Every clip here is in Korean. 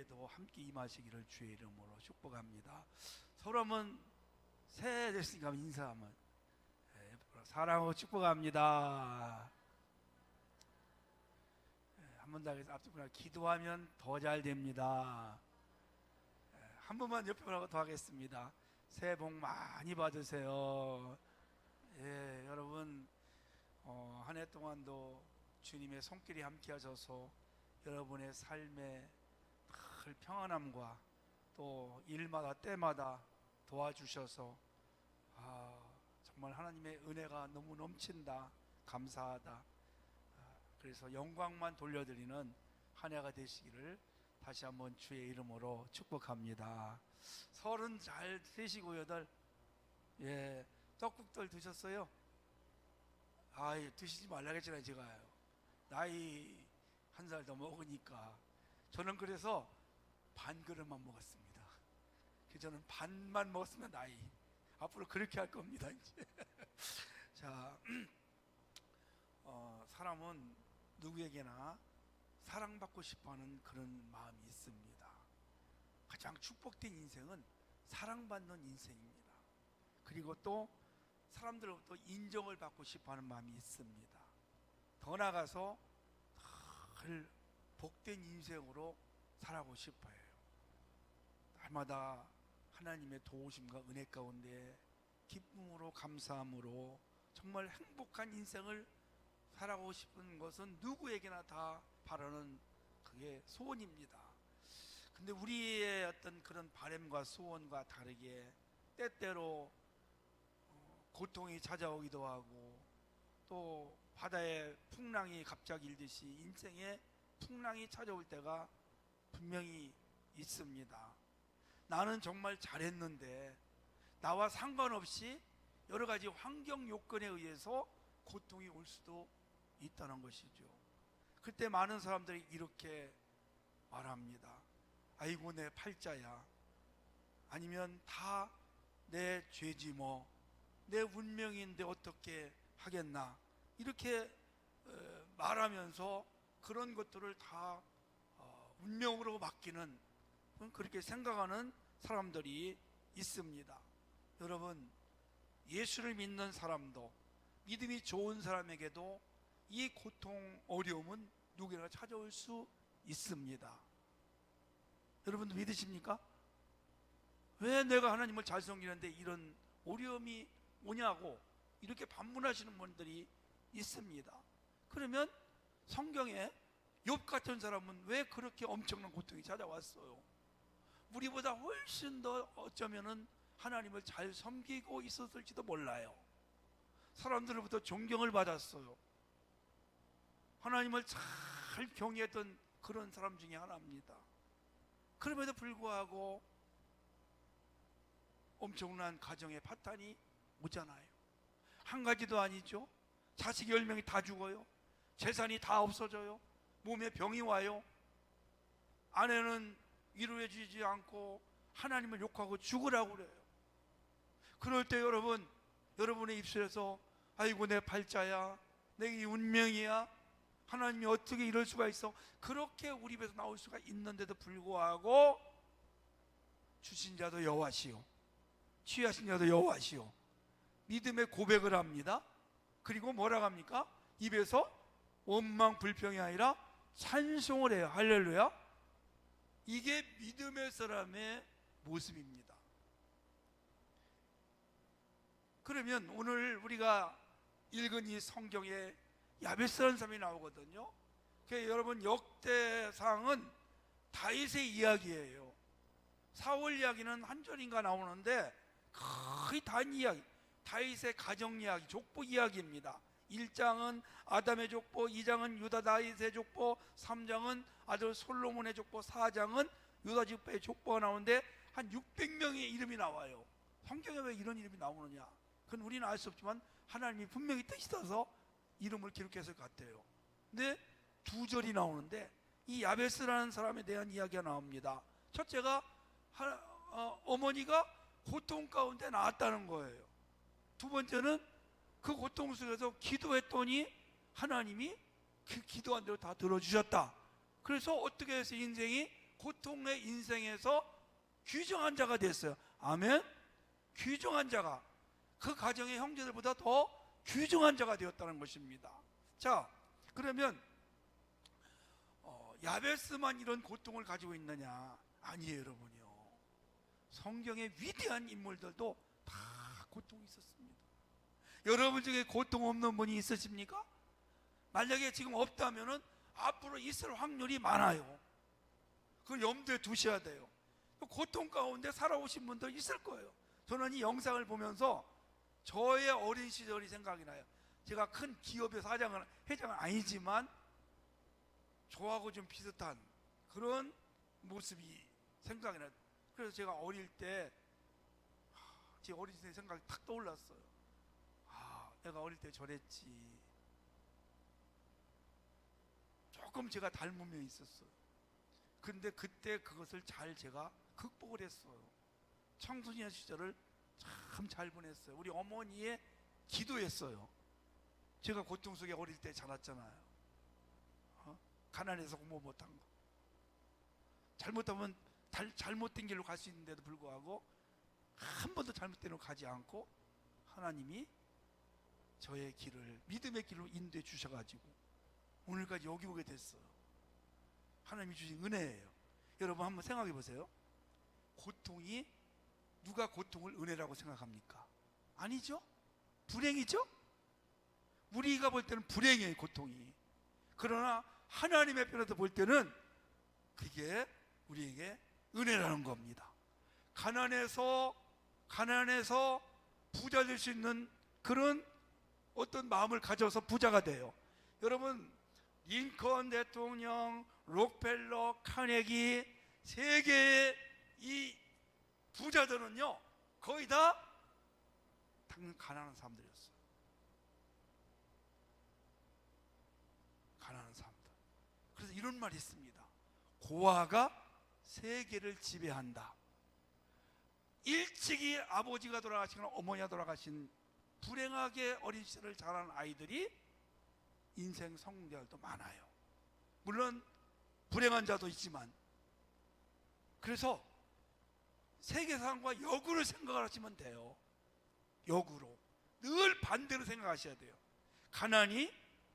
예배에도 함께 임하시기를 주의 이름으로 축복합니다. 서로 한번 새해 됐으니까 인사하면 사랑하고 축복합니다. 한 번 더 하겠습니다. 앞쪽으로 기도하면 더 잘 됩니다. 한 번만 옆으로 더 하겠습니다. 새해 복 많이 받으세요. 여러분 한 해 동안도 주님의 손길이 함께 하셔서 여러분의 삶에 늘 평안함과 또 일마다 때마다 도와주셔서 정말 하나님의 은혜가 너무 넘친다, 감사하다. 그래서 영광만 돌려드리는 한 해가 되시기를 다시 한번 주의 이름으로 축복합니다. 설은 잘 되시고요. 떡국들 드셨어요? 드시지 말라고 했잖아요. 제가요, 나이 한 살 더 먹으니까. 저는 그래서 반 그릇만 먹었습니다. 저는 반만 먹었으면 나이. 앞으로 그렇게 할 겁니다 이제. 자, 사람은 누구에게나 사랑받고 싶어하는 그런 마음이 있습니다. 가장 축복된 인생은 사랑받는 인생입니다. 그리고 또 사람들로부터 인정을 받고 싶어하는 마음이 있습니다. 더 나아가서 늘 복된 인생으로 살아가고 싶어요. 날마다 하나님의 도우심과 은혜 가운데 기쁨으로 감사함으로 정말 행복한 인생을 살아가고 싶은 것은 누구에게나 다 바라는 그게 소원입니다. 근데 우리의 어떤 그런 바람과 소원과 다르게 때때로 고통이 찾아오기도 하고, 또 바다에 풍랑이 갑자기 일듯이 인생에 풍랑이 찾아올 때가 분명히 있습니다. 나는 정말 잘했는데 나와 상관없이 여러 가지 환경 요건에 의해서 고통이 올 수도 있다는 것이죠. 그때 많은 사람들이 이렇게 말합니다. 아이고 내 팔자야, 아니면 다 내 죄지 뭐, 내 운명인데 어떻게 하겠나, 이렇게 말하면서 그런 것들을 다 운명으로 맡기는, 그렇게 생각하는 사람들이 있습니다. 여러분, 예수를 믿는 사람도, 믿음이 좋은 사람에게도 이 고통, 어려움은 누구나 찾아올 수 있습니다. 여러분도 믿으십니까? 왜 내가 하나님을 잘 섬기는데 이런 어려움이 오냐고 이렇게 반문하시는 분들이 있습니다. 그러면 성경에 욥 같은 사람은 왜 그렇게 엄청난 고통이 찾아왔어요? 우리보다 훨씬 더 어쩌면은 하나님을 잘 섬기고 있었을지도 몰라요. 사람들로부터 존경을 받았어요. 하나님을 잘 경외했던 그런 사람 중에 하나입니다. 그럼에도 불구하고 엄청난 가정의 파탄이 오잖아요. 한 가지도 아니죠. 자식 10명이 다 죽어요. 재산이 다 없어져요. 몸에 병이 와요. 아내는 위로해 주지 않고 하나님을 욕하고 죽으라고 그래요. 그럴 때 여러분의 입술에서 아이고 내 팔자야, 내 운명이야, 하나님이 어떻게 이럴 수가 있어, 그렇게 우리 입에서 나올 수가 있는데도 불구하고 주신 자도 여호와시오, 취하신 자도 여호와시오, 믿음의 고백을 합니다. 그리고 뭐라고 합니까? 입에서 원망 불평이 아니라 찬송을 해요. 할렐루야. 이게 믿음의 사람의 모습입니다. 그러면 오늘 우리가 읽은 이 성경에 야베스라는 사람이 나오거든요. 여러분, 역대상은 다윗의 이야기예요. 사울 이야기는 한 절인가 나오는데 거의 단 이야기, 다윗의 가정 이야기, 족보 이야기입니다. 1장은 아담의 족보, 2장은 유다 다윗의 족보, 3장은 아들 솔로몬의 족보, 4장은 유다 지파의 족보가 나오는데 한 600명의 이름이 나와요. 성경에 왜 이런 이름이 나오느냐? 그건 우리는 알 수 없지만 하나님이 분명히 뜻이 있어서 이름을 기록했을 것 같아요. 근데 2절이 나오는데 이 야베스라는 사람에 대한 이야기가 나옵니다. 첫째가 어머니가 고통 가운데 나왔다는 거예요. 두 번째는 그 고통 속에서 기도했더니 하나님이 그 기도한 대로 다 들어주셨다. 그래서 어떻게 해서 인생이 고통의 인생에서 귀중한 자가 됐어요. 아멘. 귀중한 자가, 그 가정의 형제들보다 더 귀중한 자가 되었다는 것입니다. 자, 그러면 야베스만 이런 고통을 가지고 있느냐? 아니에요, 여러분요. 성경의 위대한 인물들도 다 고통이 있었습니다. 여러분 중에 고통 없는 분이 있으십니까? 만약에 지금 없다면은 앞으로 있을 확률이 많아요. 그걸 염두에 두셔야 돼요. 고통 가운데 살아오신 분들 있을 거예요. 저는 이 영상을 보면서 저의 어린 시절이 생각이 나요. 제가 큰 기업의 회장은 아니지만 저하고 좀 비슷한 그런 모습이 생각이 나요. 그래서 제가 어릴 때 제 어린 시절 생각이 탁 떠올랐어요. 내가 어릴 때 저랬지. 조금 제가 닮은 면이 있었어요. 근데 그때 그것을 잘 제가 극복을 했어요. 청소년 시절을 참 잘 보냈어요. 우리 어머니의 기도했어요. 제가 고통 속에 어릴 때 자랐잖아요. 가난해서 공부 못한 거. 잘못하면 잘못된 길로 갈 수 있는데도 불구하고 한 번도 잘못된 길로 가지 않고 하나님이 저의 길을, 믿음의 길로 인도해 주셔가지고 오늘까지 여기 오게 됐어요. 하나님이 주신 은혜예요. 여러분 한번 생각해 보세요. 고통이, 누가 고통을 은혜라고 생각합니까? 아니죠? 불행이죠? 우리가 볼 때는 불행이에요, 고통이. 그러나 하나님의 편에서 볼 때는 그게 우리에게 은혜라는 겁니다. 가난해서 부자 될 수 있는 그런 어떤 마음을 가져서 부자가 돼요. 여러분, 링컨 대통령, 록펠러, 카네기, 세계의 이 부자들은요 거의 다 가난한 사람들이었어요. 가난한 사람들. 그래서 이런 말이 있습니다. 고아가 세계를 지배한다. 일찍이 아버지가 돌아가시거나 어머니가 돌아가신 불행하게 어린 시절을 자란 아이들이 인생 성공자들도 많아요. 물론 불행한 자도 있지만. 그래서 세계사람과 역으로 생각을 하시면 돼요. 역으로. 늘 반대로 생각하셔야 돼요. 가난이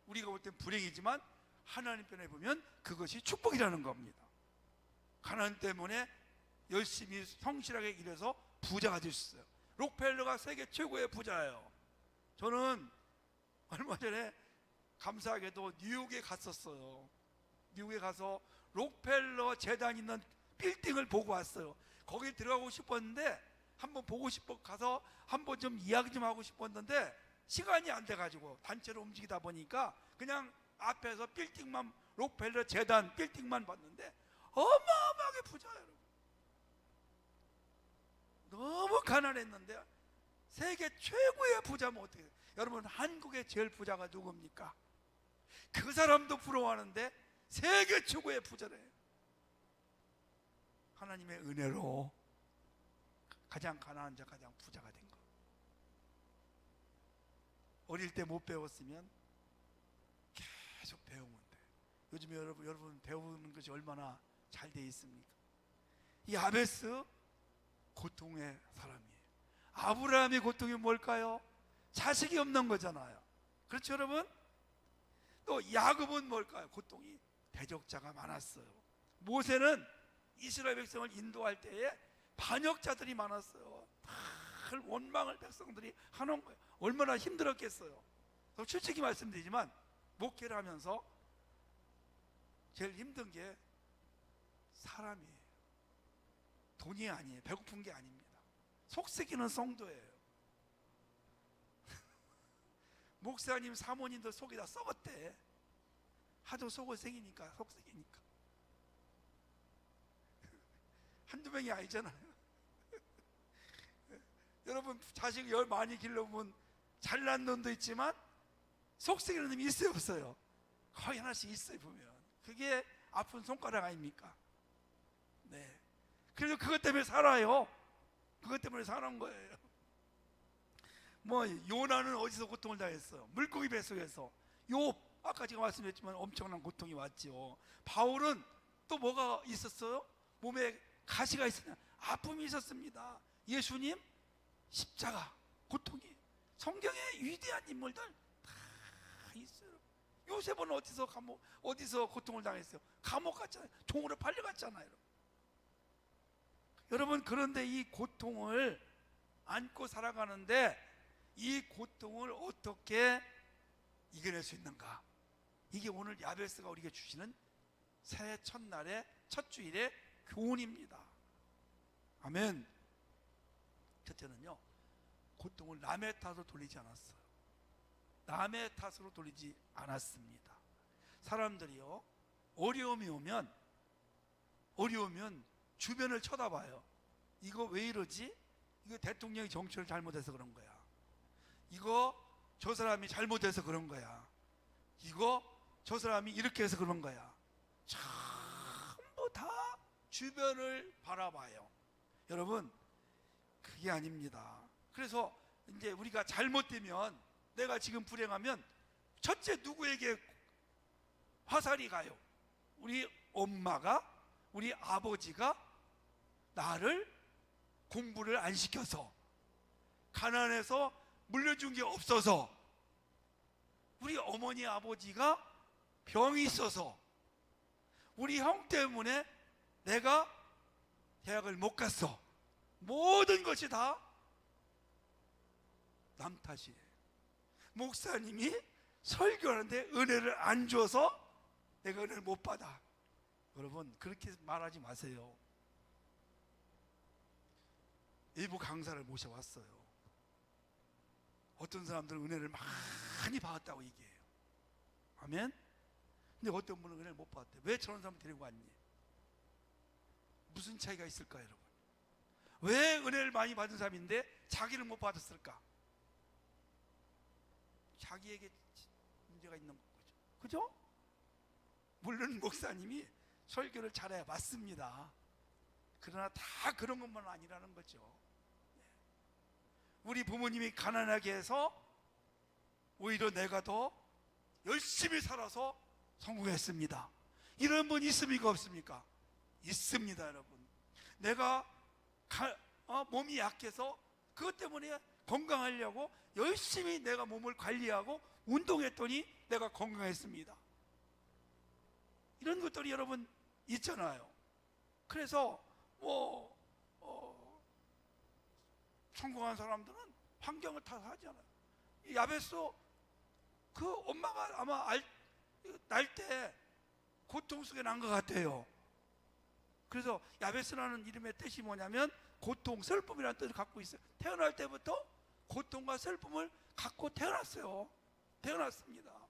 우리가 볼 땐 불행이지만 하나님 편에 보면 그것이 축복이라는 겁니다. 가난 때문에 열심히 성실하게 일해서 부자가 될 수 있어요. 록펠러가 세계 최고의 부자예요. 저는 얼마 전에 감사하게도 뉴욕에 갔었어요. 미국에 가서 록펠러 재단 있는 빌딩을 보고 왔어요. 거기 들어가고 싶었는데 한번 보고 싶어 가서 한번 좀 이야기 좀 하고 싶었는데 시간이 안 돼가지고 단체로 움직이다 보니까 그냥 앞에서 빌딩만, 록펠러 재단 빌딩만 봤는데 어마어마하게 부자예요. 너무 가난했는데 세계 최고의 부자면 어떻게 돼요? 여러분, 한국의 제일 부자가 누굽니까? 그 사람도 부러워하는데 세계 최고의 부자래요. 하나님의 은혜로 가장 가난한 자, 가장 부자가 된 거. 어릴 때 못 배웠으면 계속 배우면 돼. 요즘에 여러분 배우는 것이 얼마나 잘 돼 있습니까? 이 야베스 고통의 사람이에요. 아브라함의 고통이 뭘까요? 자식이 없는 거잖아요. 그렇죠, 여러분? 또 야곱은 뭘까요? 고통이 대적자가 많았어요. 모세는 이스라엘 백성을 인도할 때에 반역자들이 많았어요. 다 원망을 백성들이 하는 거예요. 얼마나 힘들었겠어요. 솔직히 말씀드리지만 목회를 하면서 제일 힘든 게 사람이에요. 돈이 아니에요. 배고픈 게 아닙니다. 속썩이는 성도예요. 목사님, 사모님들 속이 다 썩었대. 하도 속을 새기니까, 속썩이니까. 한두 명이 아니잖아요. 여러분, 자식 열 많이 길러보면 잘난 놈도 있지만 속썩이는 놈이 있어요, 없어요? 거의 하나씩 있어요, 보면. 그게 아픈 손가락 아닙니까? 네. 그래서 그것 때문에 살아요. 그것 때문에 사는 거예요. 뭐 요나는 어디서 고통을 당했어요? 물고기 뱃속에서. 욥, 아까 제가 말씀드렸지만 엄청난 고통이 왔죠. 바울은 또 뭐가 있었어요? 몸에 가시가 있으냐, 아픔이 있었습니다. 예수님 십자가 고통이, 성경에 위대한 인물들 다 있어요. 요셉은 어디서 고통을 당했어요? 감옥 갔잖아요. 종으로 팔려갔잖아요. 여러분, 그런데 이 고통을 안고 살아가는데 이 고통을 어떻게 이겨낼 수 있는가? 이게 오늘 야베스가 우리에게 주시는 새해 첫날의 첫 주일의 교훈입니다. 아멘. 첫째는요, 고통을 남의 탓으로 돌리지 않았어요. 남의 탓으로 돌리지 않았습니다. 사람들이요, 어려움이 오면 주변을 쳐다봐요. 이거 왜 이러지? 이거 대통령이 정치를 잘못해서 그런 거야. 이거 저 사람이 잘못해서 그런 거야. 이거 저 사람이 이렇게 해서 그런 거야. 전부 다 주변을 바라봐요. 여러분, 그게 아닙니다. 그래서 이제 우리가 잘못되면, 내가 지금 불행하면 첫째 누구에게 화살이 가요? 우리 엄마가, 우리 아버지가 나를 공부를 안 시켜서, 가난해서 물려준 게 없어서, 우리 어머니 아버지가 병이 있어서, 우리 형 때문에 내가 대학을 못 갔어. 모든 것이 다 남 탓이에요. 목사님이 설교하는데 은혜를 안 줘서 내가 은혜를 못 받아. 여러분, 그렇게 말하지 마세요. 일부 강사를 모셔왔어요. 어떤 사람들은 은혜를 많이 받았다고 얘기해요. 아멘? 근데 어떤 분은 은혜를 못 받았대. 왜 저런 사람을 데리고 왔니? 무슨 차이가 있을까요, 여러분? 왜 은혜를 많이 받은 사람인데 자기는 못 받았을까? 자기에게 문제가 있는 거죠. 그죠? 물론 목사님이 설교를 잘해야 맞습니다. 그러나 다 그런 것만 아니라는 거죠. 우리 부모님이 가난하게 해서 오히려 내가 더 열심히 살아서 성공했습니다. 이런 분 있습니까, 없습니까? 있습니다, 여러분. 내가 몸이 약해서 그것 때문에 건강하려고 열심히 내가 몸을 관리하고 운동했더니 내가 건강했습니다. 이런 것들이 여러분 있잖아요. 그래서 성공한 사람들은 환경을 탓하잖아요. 야베스 그 엄마가 아마 날 때 고통 속에 난 것 같아요. 그래서 야베스라는 이름의 뜻이 뭐냐면 고통, 슬픔이라는 뜻을 갖고 있어요. 태어날 때부터 고통과 슬픔을 갖고 태어났습니다.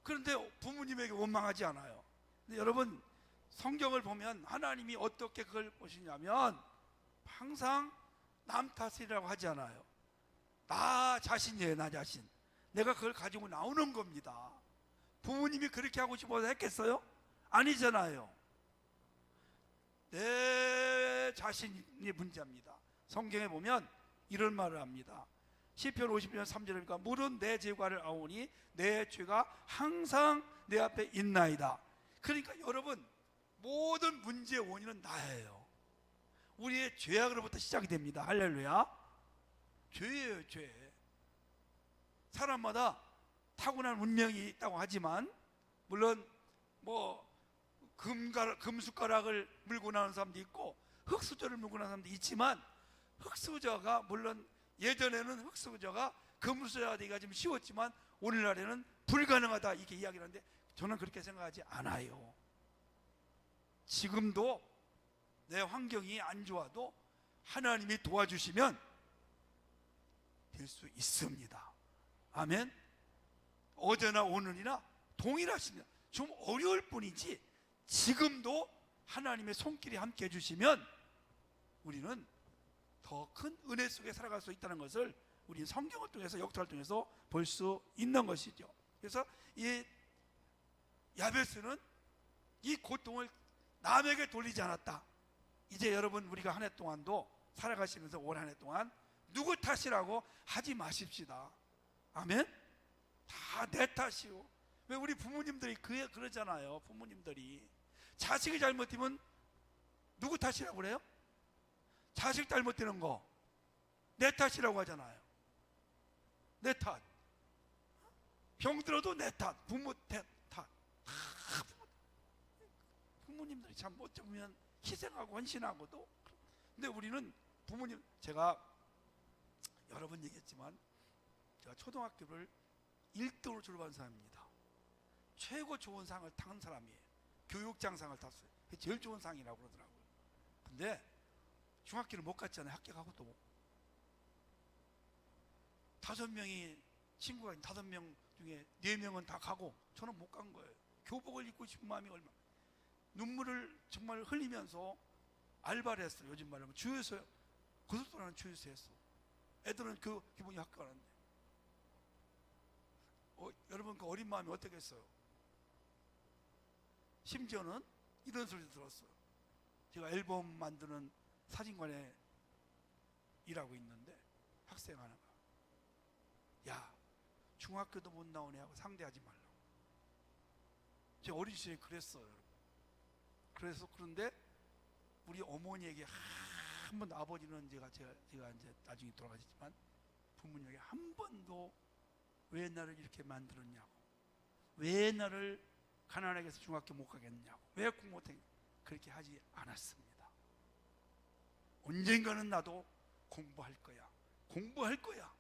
그런데 부모님에게 원망하지 않아요. 근데 여러분, 성경을 보면 하나님이 어떻게 그걸 보시냐면 항상 남 탓이라고 하지 않아요. 나 자신이에요. 나 자신. 내가 그걸 가지고 나오는 겁니다. 부모님이 그렇게 하고 싶어서 했겠어요? 아니잖아요. 내 자신이 문제입니다. 성경에 보면 이런 말을 합니다. 시편 50편 3절에 보니까 물은 내 죄과를 아오니 내 죄가 항상 내 앞에 있나이다. 그러니까 여러분, 모든 문제의 원인은 나예요. 우리의 죄악으로부터 시작이 됩니다. 할렐루야. 죄예요, 죄. 사람마다 타고난 운명이 있다고 하지만, 물론 금숟가락을 물고 나오는 사람도 있고 흙수저를 물고 나오는 사람도 있지만, 흙수저가 물론 예전에는 흙수저가 금수저가 되기가 좀 쉬웠지만 오늘날에는 불가능하다, 이렇게 이야기를 하는데 저는 그렇게 생각하지 않아요. 지금도 내 환경이 안 좋아도 하나님이 도와주시면 될 수 있습니다. 아멘. 어제나 오늘이나 동일하십니다. 좀 어려울 뿐이지 지금도 하나님의 손길이 함께 해주시면 우리는 더 큰 은혜 속에 살아갈 수 있다는 것을 우리 성경을 통해서, 역사를 통해서 볼 수 있는 것이죠. 그래서 이 야베스는 이 고통을 남에게 돌리지 않았다. 이제 여러분, 우리가 한 해 동안도 살아가시면서 올 한 해 동안 누구 탓이라고 하지 마십시다. 아멘? 다 내 탓이요. 왜 우리 부모님들이 그러잖아요. 부모님들이 자식이 잘못되면 누구 탓이라고 그래요? 자식 잘못되는 거 내 탓이라고 하잖아요. 내 탓. 병들어도 내 탓. 부모 탓. 부모님들이 참 어쩌면 희생하고 헌신하고도. 근데 우리는 부모님, 제가 여러 번 얘기했지만 제가 초등학교를 1등으로 졸업한 사람입니다. 최고 좋은 상을 탄 사람이에요. 교육장상을 탔어요. 그게 제일 좋은 상이라고 그러더라고요. 근데 중학교를 못 갔잖아요. 합격하고 또 5명이 친구가 5명 중에 4명은 다 가고 저는 못 간 거예요. 교복을 입고 싶은 마음이 얼마나. 눈물을 정말 흘리면서 알바를 했어요. 요즘 말하면 주유소, 고속도로는 주유소 했어. 애들은 그 기분이 학교 가는데. 여러분 그 어린 마음이 어떻겠어요? 심지어는 이런 소리도 들었어요. 제가 앨범 만드는 사진관에 일하고 있는데 학생 하나가, 야, 중학교도 못 나온 애하고 상대하지 말라고. 제가 어린 시절에 그랬어요, 여러분. 그런데 우리 어머니에게 한 번도, 아버지는 제가 이제 나중에 돌아가셨지만 부모님에게 한 번도 왜 나를 이렇게 만들었냐고, 왜 나를 가난하게 해서 중학교 못 가겠냐고, 왜 공부 못했냐고 그렇게 하지 않았습니다. 언젠가는 나도 공부할 거야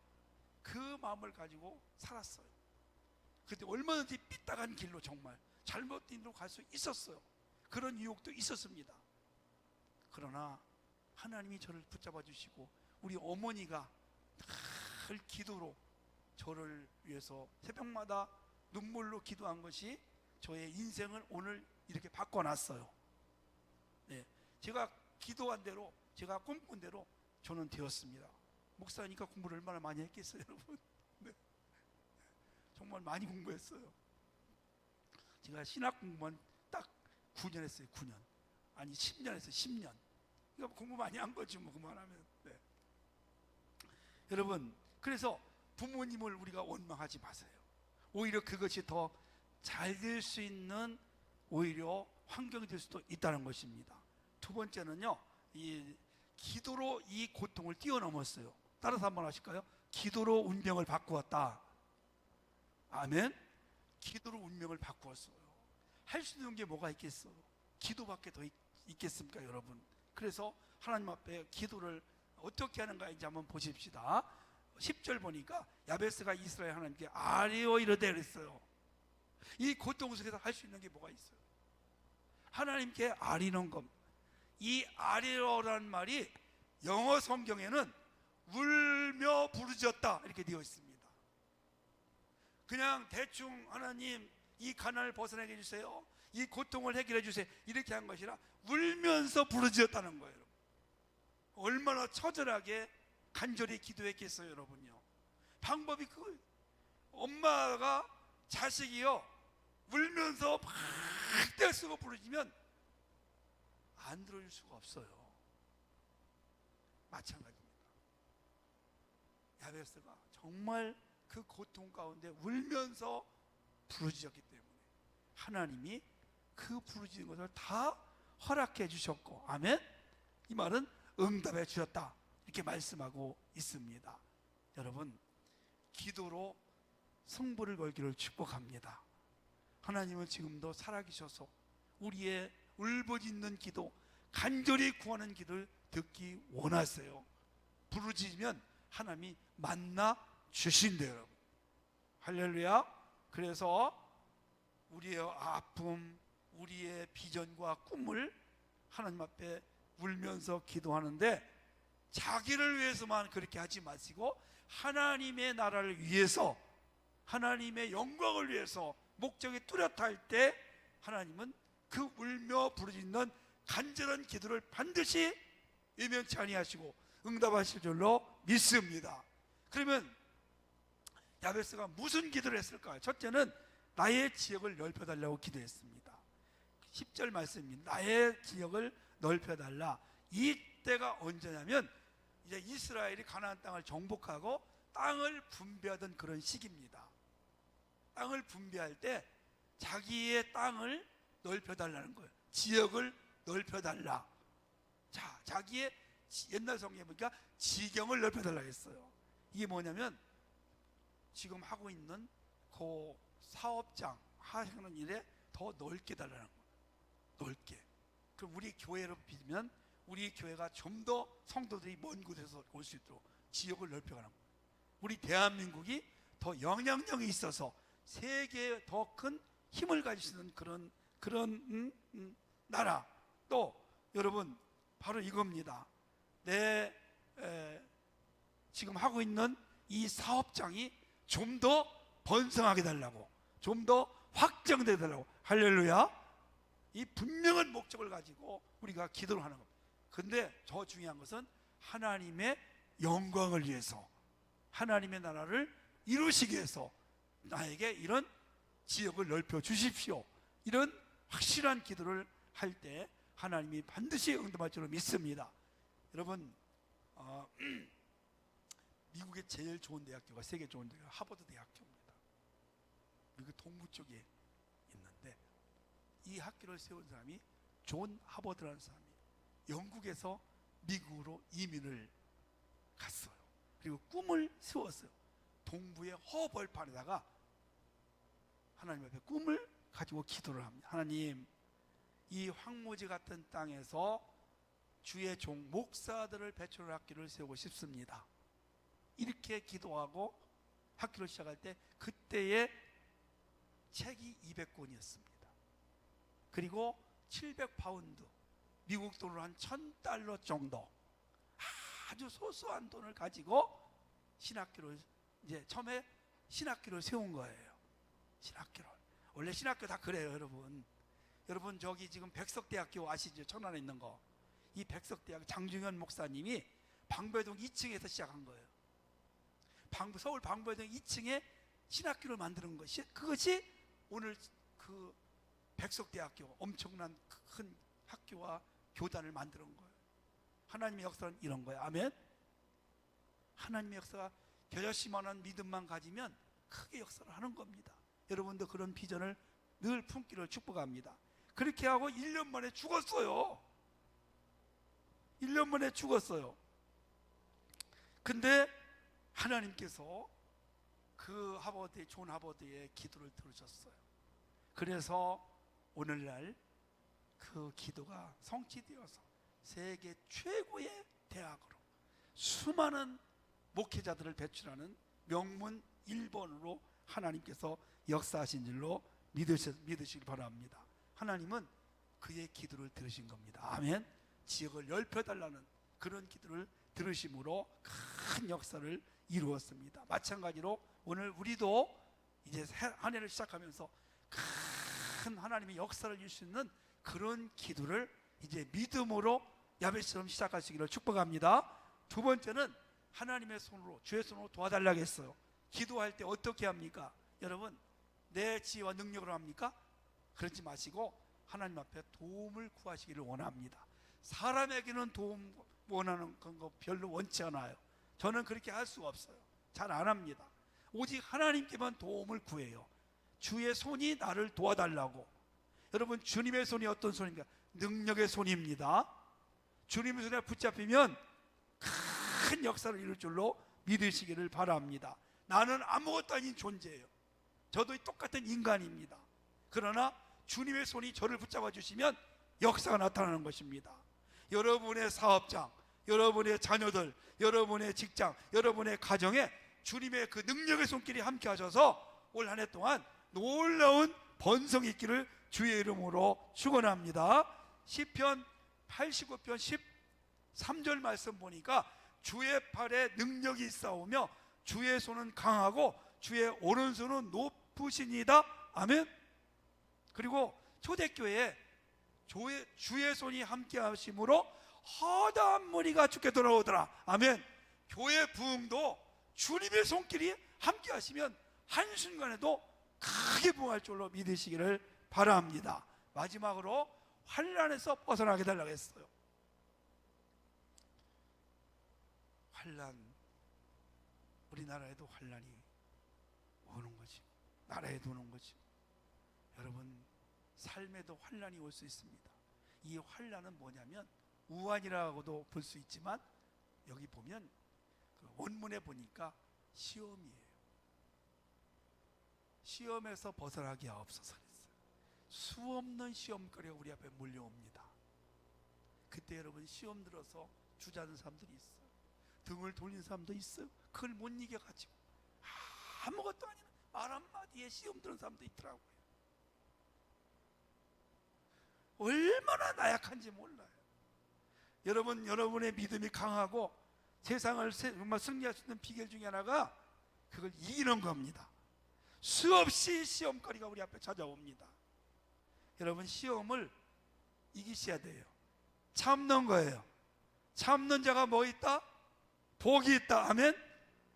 그 마음을 가지고 살았어요. 그때 얼마든지 삐딱한 길로, 정말 잘못된 길로 갈 수 있었어요. 그런 유혹도 있었습니다. 그러나 하나님이 저를 붙잡아 주시고 우리 어머니가 늘 기도로 저를 위해서 새벽마다 눈물로 기도한 것이 저의 인생을 오늘 이렇게 바꿔놨어요. 네, 제가 기도한 대로, 제가 꿈꾼 대로 저는 되었습니다. 목사니까 공부를 얼마나 많이 했겠어요, 여러분. 네. 정말 많이 공부했어요. 제가 신학 공부만 딱 9년 했어요. 9년. 아니 10년 했어요. 10년. 그러니까 공부 많이 한 거지 뭐, 그만하면. 네. 여러분, 그래서 부모님을 우리가 원망하지 마세요. 오히려 그것이 더 잘 될 수 있는 오히려 환경이 될 수도 있다는 것입니다. 두 번째는요, 이 기도로 이 고통을 뛰어넘었어요. 따라서 한번 하실까요? 기도로 운명을 바꾸었다. 아멘. 기도로 운명을 바꾸었어요. 할 수 있는 게 뭐가 있겠어요? 기도밖에 더 있겠습니까, 여러분? 그래서 하나님 앞에 기도를 어떻게 하는가 이제 한번 보십시다. 10절 보니까 야베스가 이스라엘 하나님께 아뢰어 이르되 그랬어요. 이 고통 속에서 할 수 있는 게 뭐가 있어요? 하나님께 아뢰는 것. 이 아뢰어라는 말이 영어 성경에는 울며 부르짖었다 이렇게 되어 있습니다. 그냥 대충 하나님 이 가난을 벗어나게 해주세요, 이 고통을 해결해 주세요 이렇게 한 것이라 울면서 부르짖었다는 거예요. 얼마나 처절하게 간절히 기도했겠어요, 여러분요. 방법이 그거예요. 엄마가 자식이요 울면서 막 떼쓰고 부르짖으면 안 들어줄 수가 없어요. 마찬가지입니다. 야베스가 정말 그 고통 가운데 울면서 부르짖었기 때문에 하나님이 그 부르짖는 것을 다 허락해 주셨고, 아멘. 이 말은 응답해 주셨다 이렇게 말씀하고 있습니다. 여러분, 기도로 승부를 걸기를 축복합니다. 하나님은 지금도 살아계셔서 우리의 울부짖는 기도, 간절히 구하는 기도를 듣기 원하세요. 부르짖으면 하나님이 만나 주신대요, 여러분. 할렐루야. 그래서 우리의 아픔, 우리의 비전과 꿈을 하나님 앞에 울면서 기도하는데, 자기를 위해서만 그렇게 하지 마시고 하나님의 나라를 위해서, 하나님의 영광을 위해서 목적이 뚜렷할 때 하나님은 그 울며 부르짖는 간절한 기도를 반드시 예면치 아니하시고 응답하실 줄로 믿습니다. 그러면 야베스가 무슨 기도를 했을까요? 첫째는 나의 지역을 넓혀달라고 기도했습니다. 10절 말씀입니다. 나의 지역을 넓혀달라. 이때가 언제냐면 이제 이스라엘이 가나안 땅을 정복하고 땅을 분배하던 그런 시기입니다. 땅을 분배할 때 자기의 땅을 넓혀달라는 거예요. 지역을 넓혀달라. 자, 자기의 옛날 성경에 보니까 지경을 넓혀달라 했어요. 이게 뭐냐면 지금 하고 있는 그 사업장 하시는 일에 더 넓게 달라는 거예요. 넓게. 그럼 우리 교회로 비면 우리 교회가 좀 더 성도들이 먼 곳에서 올 수 있도록 지역을 넓혀가는 거예요. 우리 대한민국이 더 영향력이 있어서 세계에 더 큰 힘을 가질 수 있는 그런 나라. 또 여러분 바로 이겁니다. 지금 하고 있는 이 사업장이 좀 더 번성하게 달라고, 좀 더 확장되게 달라고. 할렐루야. 이 분명한 목적을 가지고 우리가 기도를 하는 겁니다. 근데 더 중요한 것은 하나님의 영광을 위해서, 하나님의 나라를 이루시기 위해서 나에게 이런 지역을 넓혀 주십시오. 이런 확실한 기도를 할 때 하나님이 반드시 응답할 줄로 믿습니다. 여러분, 미국의 제일 좋은 대학교가, 세계 좋은 대학교가 하버드 대학교입니다. 미국 동부 쪽에 있는데 이 학교를 세운 사람이 존 하버드라는 사람이 영국에서 미국으로 이민을 갔어요. 그리고 꿈을 세웠어요. 동부의 허벌판에다가 하나님 앞에 꿈을 가지고 기도를 합니다. 하나님, 이 황무지 같은 땅에서 주의 종 목사들을 배출할 학교를 세우고 싶습니다. 이렇게 기도하고 학교를 시작할 때 그때의 책이 200권이었습니다. 그리고 700파운드, 미국 돈으로 한 $1000 정도, 아주 소소한 돈을 가지고 신학교를, 이제 처음에 신학교를 세운 거예요. 신학교를. 원래 신학교 다 그래요, 여러분. 여러분, 저기 지금 백석대학교 아시죠? 천안에 있는 거. 이 백석대학교 장중현 목사님이 방배동 2층에서 시작한 거예요. 서울 방배동 2층에 신학교를 만드는 것이, 그것이 오늘 그 백석대학교, 엄청난 큰 학교와 교단을 만드는 거예요. 하나님의 역사는 이런 거예요. 아멘. 하나님의 역사가 겨자씨만한 믿음만 가지면 크게 역사를 하는 겁니다. 여러분도 그런 비전을 늘 품기를 축복합니다. 그렇게 하고 1년 만에 죽었어요. 1년 만에 죽었어요. 근데 하나님께서 그 존 하버드의 기도를 들으셨어요. 그래서 오늘날 그 기도가 성취되어서 세계 최고의 대학으로 수많은 목회자들을 배출하는 명문 1번으로 하나님께서 역사하신 줄로 믿으시기 바랍니다. 하나님은 그의 기도를 들으신 겁니다. 아멘. 지역을 넓혀달라는 그런 기도를 들으심으로 큰 역사를 이루었습니다. 마찬가지로 오늘 우리도 이제 한 해를 시작하면서 큰 하나님의 역사를 이룰 수 있는 그런 기도를 이제 믿음으로 야베스처럼 시작하시기를 축복합니다. 두 번째는 하나님의 손으로, 주의 손으로 도와달라고 했어요. 기도할 때 어떻게 합니까? 여러분, 내 지혜와 능력으로 합니까? 그러지 마시고 하나님 앞에 도움을 구하시기를 원합니다. 사람에게는 도움 원하는 거 별로 원치 않아요. 저는 그렇게 할 수가 없어요. 잘 안 합니다. 오직 하나님께만 도움을 구해요. 주의 손이 나를 도와달라고. 여러분, 주님의 손이 어떤 손입니까? 능력의 손입니다. 주님의 손에 붙잡히면 큰 역사를 이룰 줄로 믿으시기를 바랍니다. 나는 아무것도 아닌 존재예요. 저도 똑같은 인간입니다. 그러나 주님의 손이 저를 붙잡아 주시면 역사가 나타나는 것입니다. 여러분의 사업장, 여러분의 자녀들, 여러분의 직장, 여러분의 가정에 주님의 그 능력의 손길이 함께 하셔서 올 한 해 동안 놀라운 번성이 있기를 주의 이름으로 축원합니다. 시편 89편 13절 말씀 보니까 주의 팔에 능력이 있사오며 주의 손은 강하고 주의 오른손은 높으시니다. 아멘. 그리고 초대교회에 주의 손이 함께 하심으로 허다한 무리가 주께 돌아오더라. 아멘. 교회 부흥도 주님의 손길이 함께 하시면 한순간에도 크게 부흥할 줄로 믿으시기를 바랍니다. 마지막으로 환난에서 벗어나게 달라고 했어요. 환난, 우리나라에도 환난이 오는 거지. 나라에도 오는 거지. 여러분, 삶에도 환난이 올 수 있습니다. 이 환난은 뭐냐면 우환이라고도 볼 수 있지만 여기 보면 그 원문에 보니까 시험이에요. 시험에서 벗어나기 없어서 그랬어요. 수없는 시험거리가 우리 앞에 몰려옵니다. 그때 여러분 시험 들어서 주저하는 사람들이 있어요. 등을 돌린 사람도 있어요. 그걸 못 이겨가지고 아무것도 아닌 말 한마디에 시험 드는 사람도 있더라고요. 얼마나 나약한지 몰라요. 여러분, 여러분의 믿음이 강하고 세상을 정말 승리할 수 있는 비결 중에 하나가 그걸 이기는 겁니다. 수없이 시험거리가 우리 앞에 찾아옵니다. 여러분, 시험을 이기셔야 돼요. 참는 거예요. 참는 자가 뭐 있다? 복이 있다. 아멘.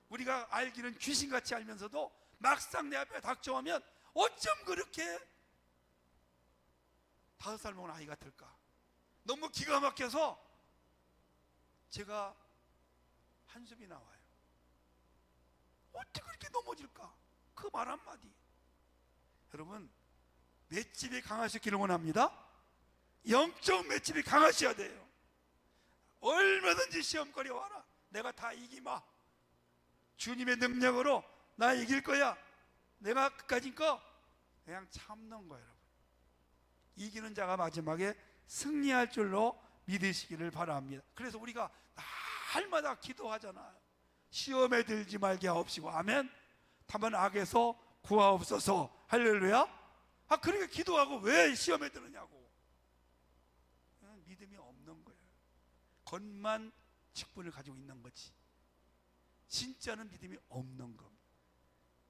우리가 알기는 귀신같이 알면서도 막상 내 앞에 닥쳐오면 어쩜 그렇게 5살 먹은 아이 같을까? 너무 기가 막혀서 제가 한숨이 나와요. 어떻게 그렇게 넘어질까? 그 말 한마디. 여러분, 맷집이 강하시기를 원합니다. 영적 맷집이 강하셔야 돼요. 얼마든지 시험거리 와라. 내가 다 이기마. 주님의 능력으로 나 이길 거야. 내가 그까짓 거 그냥 참는 거예요. 여러분, 이기는 자가 마지막에 승리할 줄로 믿으시기를 바랍니다. 그래서 우리가 날마다 기도하잖아요. 시험에 들지 말게 하옵시고, 아멘. 다만 악에서 구하옵소서. 할렐루야. 그러니까 기도하고 왜 시험에 드느냐고. 믿음이 없는 거예요. 겉만 직분을 가지고 있는 거지 진짜는 믿음이 없는 겁니다.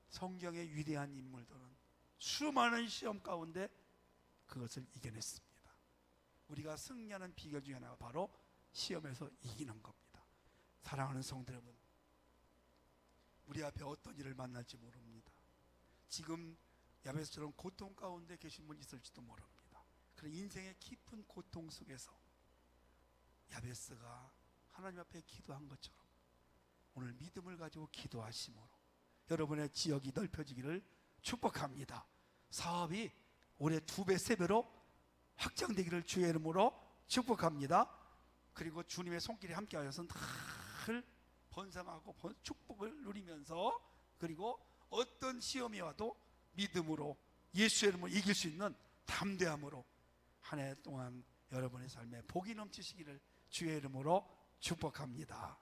성경의 위대한 인물들은 수많은 시험 가운데 그것을 이겨냈습니다. 우리가 승리하는 비결 중에 하나가 바로 시험에서 이기는 겁니다. 사랑하는 성도 여러분, 우리 앞에 어떤 일을 만날지 모릅니다. 지금 야베스처럼 고통 가운데 계신 분이 있을지도 모릅니다. 그런 인생의 깊은 고통 속에서 야베스가 하나님 앞에 기도한 것처럼 오늘 믿음을 가지고 기도하심으로 여러분의 지역이 넓혀지기를 축복합니다. 사업이 올해 2배, 3배로 확장되기를 주의 이름으로 축복합니다. 그리고 주님의 손길이 함께하여서 늘 번성하고 축복을 누리면서, 그리고 어떤 시험이 와도 믿음으로 예수의 이름으로 이길 수 있는 담대함으로 한 해 동안 여러분의 삶에 복이 넘치시기를 주의 이름으로 축복합니다.